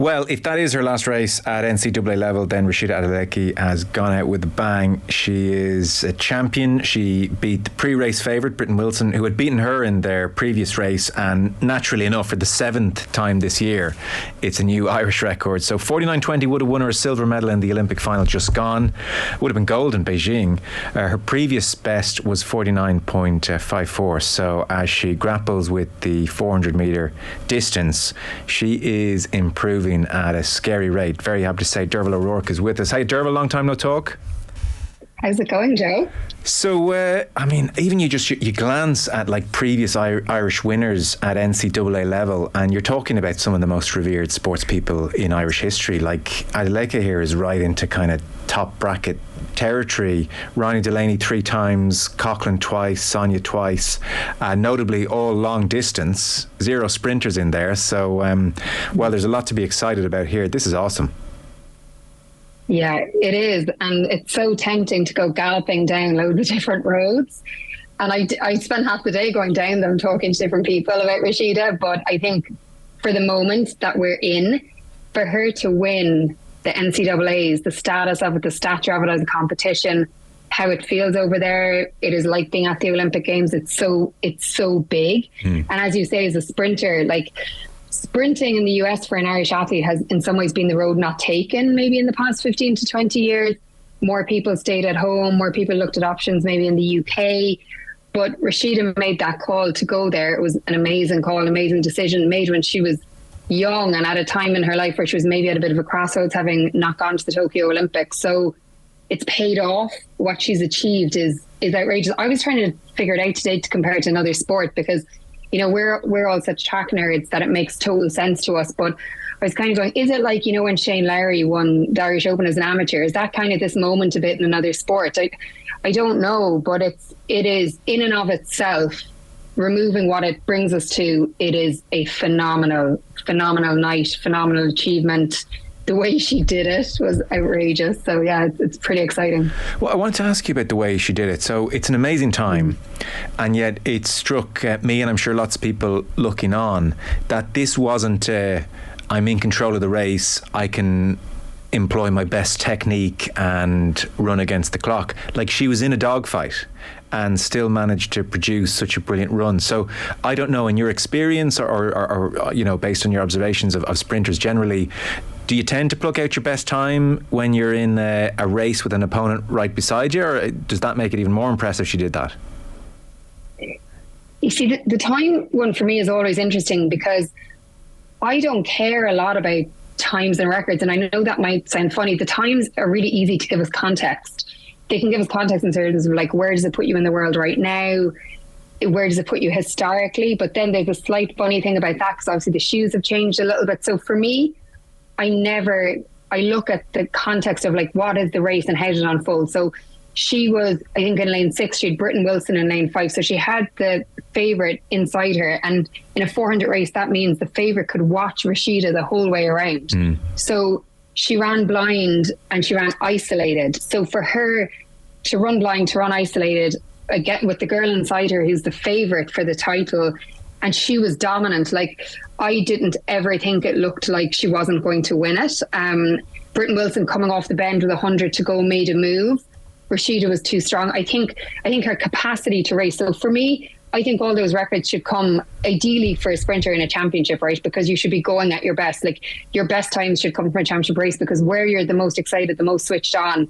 Well, if that is her last race at NCAA level, then Rhasidat Adeleke has gone out with a bang. She is a champion. She beat the pre-race favourite, Britton Wilson, who had beaten her in their previous race. And naturally enough, for the 7th time this year, it's a new Irish record. So 49.20 would have won her a silver medal in the Olympic final just gone. Would have been gold in Beijing. Her previous best was 49.54. So as she grapples with the 400 metre distance, she is improving at a scary rate. Very happy to say Derval O'Rourke is with us. Hey Derval, long time no talk. How's it going, Joe? So, even you glance at like previous Irish winners at NCAA level, and you're talking about some of the most revered sports people in Irish history. Like Adeleke here is right into kind of top bracket territory. Ronnie Delaney 3 times, Coughlin twice, Sonia twice, notably all long distance, 0 sprinters in there. So, well, there's a lot to be excited about here. This is awesome. Yeah, it is. And it's so tempting to go galloping down loads of different roads. And I spent half the day going down them, talking to different people about Rhasidat. But I think for the moment that we're in, for her to win the NCAAs, the status of it, the stature of it as a competition, how it feels over there, it is like being at the Olympic Games. It's so big. And as you say, as a sprinter, like sprinting in the US for an Irish athlete has in some ways been the road not taken maybe in the past 15 to 20 years. More people stayed at home, more people looked at options maybe in the UK. But Rhasidat made that call to go there. It was an amazing call, an amazing decision made when she was young and at a time in her life where she was maybe at a bit of a crossroads, having not gone to the Tokyo Olympics. So it's paid off. What she's achieved is outrageous. I was trying to figure it out today to compare it to another sport because, you know, we're all such track nerds that it makes total sense to us. But I was kind of going, is it like, you know, when Shane Lowry won the Irish Open as an amateur? Is that kind of this moment a bit in another sport? I don't know, but it is in and of itself, removing what it brings us to, it is a phenomenal night, phenomenal achievement. The way she did it was outrageous. So yeah, it's pretty exciting. Well, I wanted to ask you about the way she did it. So it's an amazing time, and yet it struck me, and I'm sure lots of people looking on, that this wasn't I'm in control of the race, I can employ my best technique and run against the clock. Like, she was in a dogfight and still managed to produce such a brilliant run. So I don't know, in your experience or you know, based on your observations of sprinters generally, do you tend to pluck out your best time when you're in a race with an opponent right beside you, or does that make it even more impressive she did that? You see, the time one for me is always interesting because I don't care a lot about times and records, and I know that might sound funny. The times are really easy to give us context. They can give us context in terms of like, where does it put you in the world right now? Where does it put you historically? But then there's a slight funny thing about that because obviously the shoes have changed a little bit. So for me, I look at the context of like, what is the race and how did it unfold? So she was, I think, in lane 6, she had Britton Wilson in lane 5. So she had the favourite inside her. And in a 400 race, that means the favourite could watch Rhasidat the whole way around. So she ran blind and she ran isolated. So for her to run blind, to run isolated, again with the girl inside her who's the favourite for the title, and she was dominant. Like, I didn't ever think it looked like she wasn't going to win it. Britton Wilson coming off the bend with 100 to go made a move. Rhasidat was too strong. I think her capacity to race. So for me, I think all those records should come ideally for a sprinter in a championship, right? Because you should be going at your best. Like, your best times should come from a championship race, because where you're the most excited, the most switched on,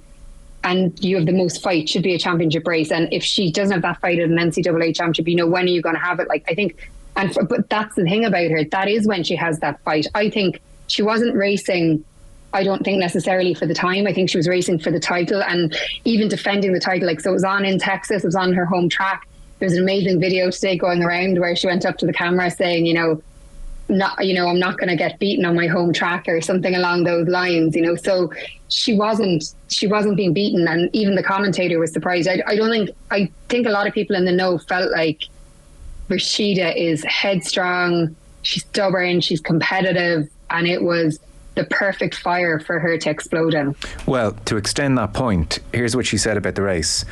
and you have the most fight should be a championship race. And if she doesn't have that fight at an NCAA championship, you know, when are you going to have it? Like, I think, but that's the thing about her. That is when she has that fight. I think she wasn't racing, I don't think necessarily for the time. I think she was racing for the title and even defending the title. Like, so it was on in Texas, it was on her home track. There's an amazing video today going around where she went up to the camera saying, I'm not going to get beaten on my home track, or something along those lines, So she wasn't being beaten, and even the commentator was surprised. I think a lot of people in the know felt like Rhasidat is headstrong, she's stubborn, she's competitive, and it was the perfect fire for her to explode in. Well, to extend that point, here's what she said about the race.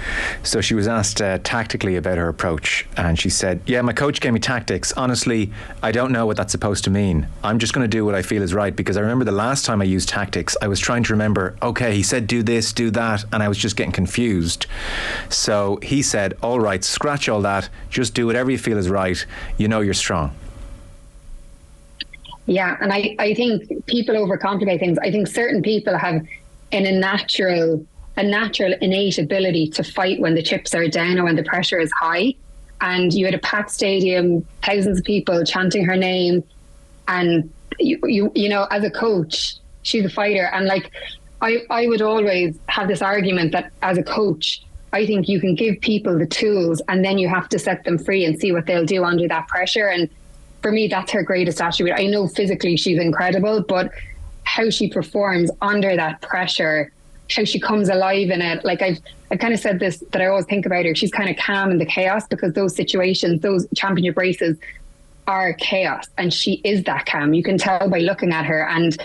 So she was asked tactically about her approach, and she said, yeah, my coach gave me tactics. Honestly, I don't know what that's supposed to mean. I'm just going to do what I feel is right, because I remember the last time I used tactics, I was trying to remember, okay, he said do this, do that, and I was just getting confused. So he said, all right, scratch all that, just do whatever you feel is right. You know you're strong. Yeah, and I think people overcomplicate things. I think certain people have a natural innate ability to fight when the chips are down or when the pressure is high. And you had a packed stadium, thousands of people chanting her name, and you know, as a coach, she's a fighter. And like, I would always have this argument that as a coach, I think you can give people the tools and then you have to set them free and see what they'll do under that pressure. And for me, that's her greatest attribute. I know physically she's incredible, but how she performs under that pressure, how she comes alive in it. Like I've kind of said this, that I always think about her. She's kind of calm in the chaos, because those situations, those championship races are chaos. And she is that calm. You can tell by looking at her. And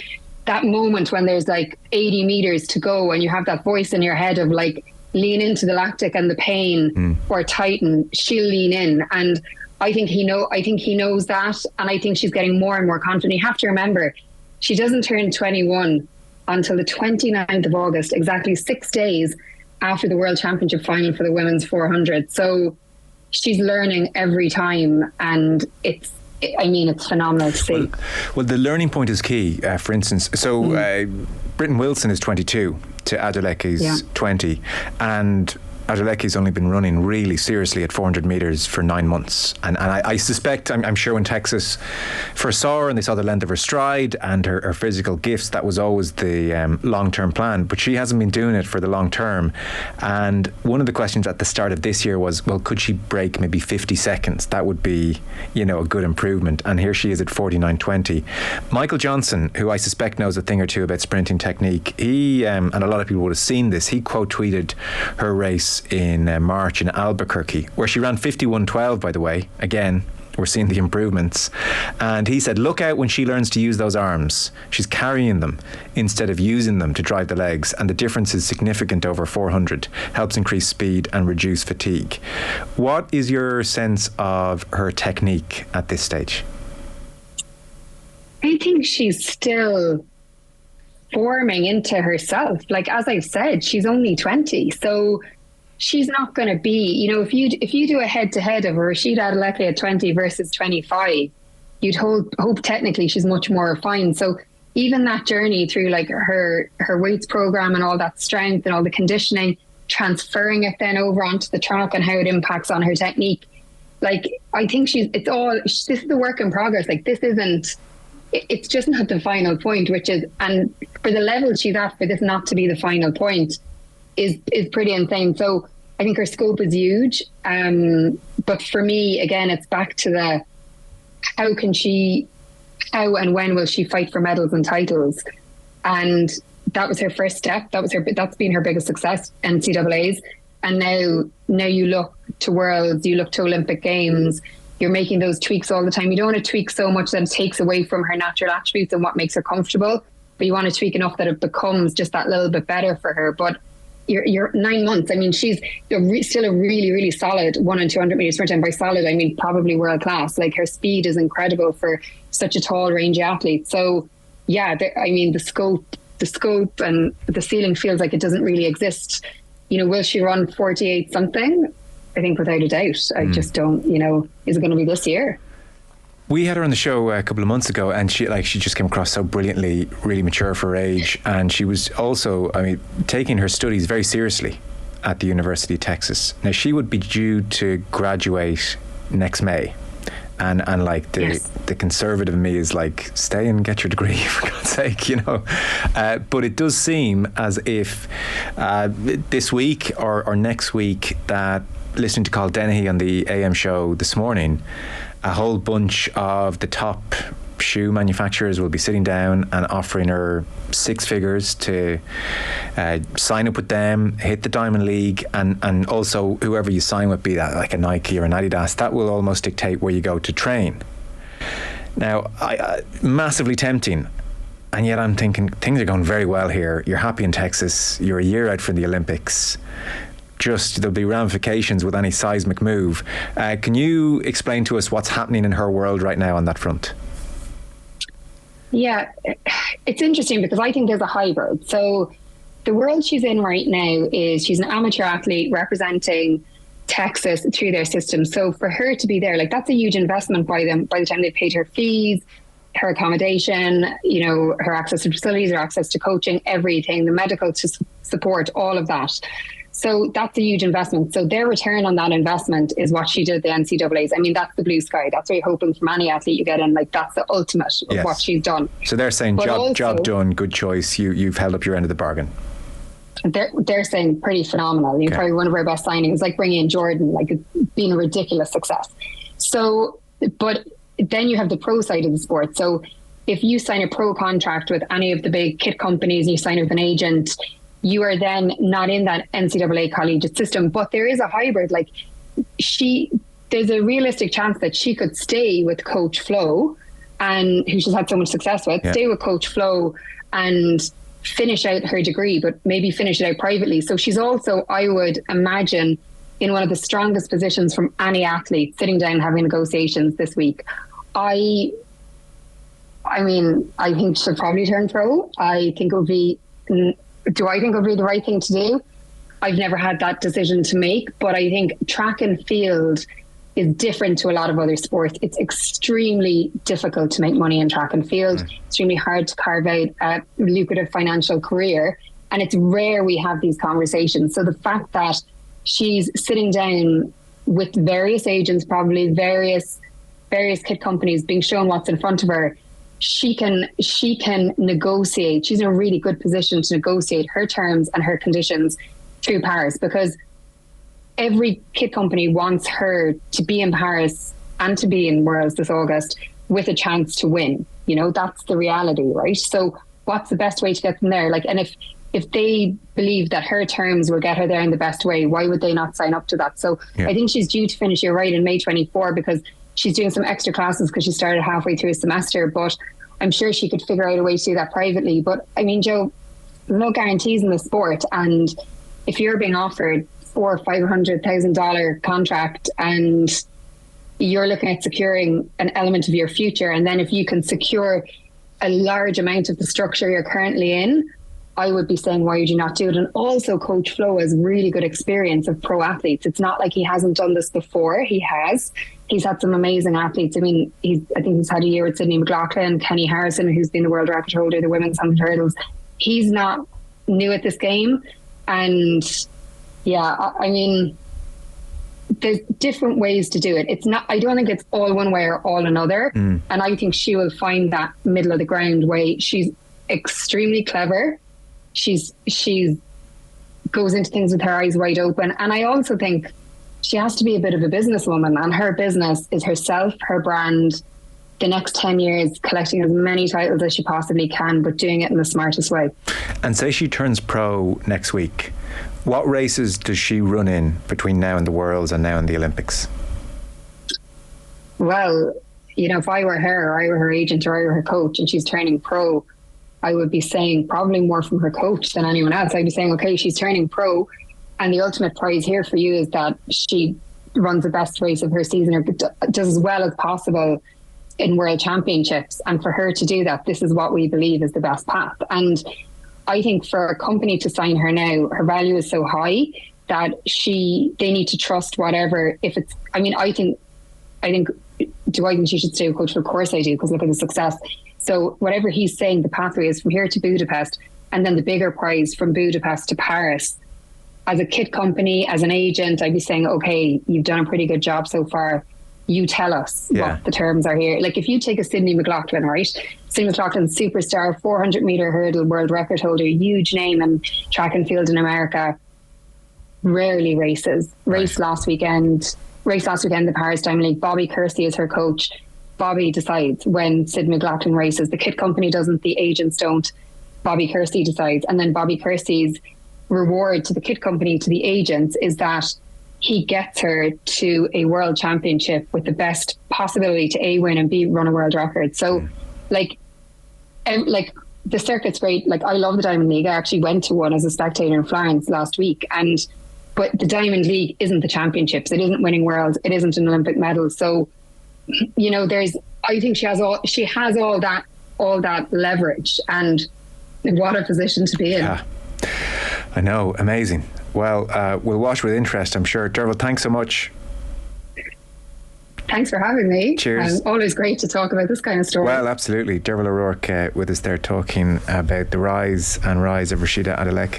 that moment when there's like 80 meters to go and you have that voice in your head of like, lean into the lactic and the pain or tighten, she'll lean in. And I think he knows that, and I think she's getting more and more confident. You have to remember, she doesn't turn 21 until the 29th of August, exactly 6 days after the World Championship final for the women's 400. So she's learning every time, and it's phenomenal to see. Well, the learning point is key. For instance, so Britton Wilson is 22 to Adeleke's 20, and Adeleke's only been running really seriously at 400 metres for 9 months. And I suspect, I'm sure when Texas first saw her and they saw the length of her stride and her physical gifts, that was always the long-term plan. But she hasn't been doing it for the long term. And one of the questions at the start of this year was, well, could she break maybe 50 seconds? That would be, you know, a good improvement. And here she is at 49.20. Michael Johnson, who I suspect knows a thing or two about sprinting technique, he, and a lot of people would have seen this, he quote-tweeted her race in March in Albuquerque, where she ran 51.12, by the way. Again, we're seeing the improvements. And he said, look out when she learns to use those arms. She's carrying them instead of using them to drive the legs, and the difference is significant over 400. Helps increase speed and reduce fatigue. What is your sense of her technique at this stage? I think she's still forming into herself. Like, as I've said, she's only 20, so she's not going to be, you know, if you do a head-to-head of Rhasidat Adeleke at 20 versus 25, you'd hope technically she's much more refined. So even that journey through like her weights program and all that strength and all the conditioning, transferring it then over onto the track and how it impacts on her technique. Like, I think this is a work in progress. Like, it's just not the final point, and for the level she's at, for this not to be the final point is pretty insane. So I think her scope is huge. But for me, again, it's back to the how and when will she fight for medals and titles? And that was her first step. That's been her biggest success, NCAAs. And now you look to Worlds, you look to Olympic Games, you're making those tweaks all the time. You don't want to tweak so much that it takes away from her natural attributes and what makes her comfortable, but you want to tweak enough that it becomes just that little bit better for her. But you're 9 months. I mean, she's still a really, really solid 1 and 200 meter sprinter. And by solid, I mean probably world class. Like, her speed is incredible for such a tall, rangy athlete. So yeah, the scope and the ceiling feels like it doesn't really exist. You know, will she run 48 something? I think without a doubt. I just don't, is it going to be this year? We had her on the show a couple of months ago, and she just came across so brilliantly, really mature for her age. And she was also, taking her studies very seriously at the University of Texas. Now, she would be due to graduate next May. And the conservative in me is like, stay and get your degree, for God's sake, But it does seem as if this week or next week, that listening to Carl Dennehy on the AM show this morning, a whole bunch of the top shoe manufacturers will be sitting down and offering her 6 figures to sign up with them, hit the Diamond League, and also whoever you sign with, be that like a Nike or an Adidas, that will almost dictate where you go to train. Now, massively tempting. And yet I'm thinking things are going very well here. You're happy in Texas. You're a year out from the Olympics. Just there'll be ramifications with any seismic move. Can you explain to us what's happening in her world right now on that front? Yeah, it's interesting because I think there's a hybrid. So the world she's in right now is she's an amateur athlete representing Texas through their system. So for her to be there, like, that's a huge investment by them. By the time they've paid her fees, her accommodation, you know, her access to facilities, her access to coaching, everything, the medical support, all of that. So that's a huge investment. So their return on that investment is what she did at the NCAAs. I mean, that's the blue sky. That's what you're hoping from any athlete you get in. Like, that's the ultimate of what she's done. So they're saying job done, good choice. You've held up your end of the bargain. They're saying pretty phenomenal. You're probably one of our best signings, like bringing in Jordan, like, it's been a ridiculous success. So, but then you have the pro side of the sport. So if you sign a pro contract with any of the big kit companies and you sign with an agent, you are then not in that NCAA collegiate system. But there is a hybrid. Like, there's a realistic chance that she could stay with Coach Flo, and who she's had so much success with, stay with Coach Flo and finish out her degree, but maybe finish it out privately. So she's also, I would imagine, in one of the strongest positions from any athlete sitting down having negotiations this week. I mean, I think she'll probably turn pro. I think it would be, do I think it would be the right thing to do? I've never had that decision to make, but I think track and field is different to a lot of other sports. It's extremely difficult to make money in track and field, extremely hard to carve out a lucrative financial career. And it's rare we have these conversations. So the fact that she's sitting down with various agents, probably various kit companies, being shown what's in front of her, she can negotiate. She's in a really good position to negotiate her terms and her conditions through Paris, because every kit company wants her to be in Paris and to be in Worlds this August with a chance to win. You know, that's the reality, right? So what's the best way to get them there? Like, and if they believe that her terms will get her there in the best way, why would they not sign up to that? So I think she's due to finish, you're right, in May 24, because she's doing some extra classes because she started halfway through a semester, but I'm sure she could figure out a way to do that privately. But I mean, Joe, there's no guarantees in the sport. And if you're being offered $400,000 or $500,000 contract and you're looking at securing an element of your future, and then if you can secure a large amount of the structure you're currently in, I would be saying, why would you not do it? And also, Coach Flo has really good experience of pro athletes. It's not like he hasn't done this before. He has. He's had some amazing athletes. I mean, I think he's had a year with Sydney McLaughlin, Kenny Harrison, who's been the world record holder, the women's 100 hurdles. He's not new at this game. And yeah, I mean, there's different ways to do it. It's not, I don't think it's all one way or all another. And I think she will find that middle of the ground way. She's extremely clever. She's goes into things with her eyes wide open. And I also think she has to be a bit of a businesswoman, and her business is herself, her brand, the next 10 years, collecting as many titles as she possibly can, but doing it in the smartest way. And say she turns pro next week, what races does she run in between now and the Worlds and now in the Olympics? Well, you know, if I were her, or I were her agent, or I were her coach, and she's turning pro, I would be saying probably more from her coach than anyone else. I'd be saying, okay, she's turning pro, and the ultimate prize here for you is that she runs the best race of her season, or does as well as possible in World Championships. And for her to do that, this is what we believe is the best path. And I think for a company to sign her now, her value is so high that they need to trust whatever. If it's, I mean, I think, do I think she should stay with Coach? Of course I do, because look at the success. So whatever he's saying, the pathway is from here to Budapest, and then the bigger prize from Budapest to Paris. As a kit company, as an agent, I'd be saying, okay, you've done a pretty good job so far. You tell us what the terms are here. Like, if you take a Sydney McLaughlin, right? Sydney McLaughlin, superstar, 400-meter hurdle world record holder, huge name in track and field in America. Rarely races. Raced last weekend, the Paris Diamond League. Bobby Kersey is her coach. Bobby decides when Sydney McLaughlin races. The kit company doesn't, the agents don't. Bobby Kersey decides. And then Bobby Kersey's reward to the kit company, to the agents, is that he gets her to a world championship with the best possibility to A, win, and B, run a world record. So like the circuit's great. Like, I love the Diamond League. I actually went to one as a spectator in Florence last week, but the Diamond League isn't the championships. It isn't winning worlds. It isn't an Olympic medal. So, I think she has all that leverage, and what a position to be in. Yeah, I know, amazing. Well, we'll watch with interest, I'm sure. Derval, thanks so much. Thanks for having me. Cheers. Always great to talk about this kind of story. Well, absolutely. Derval O'Rourke with us there, talking about the rise of Rhasidat Adeleke.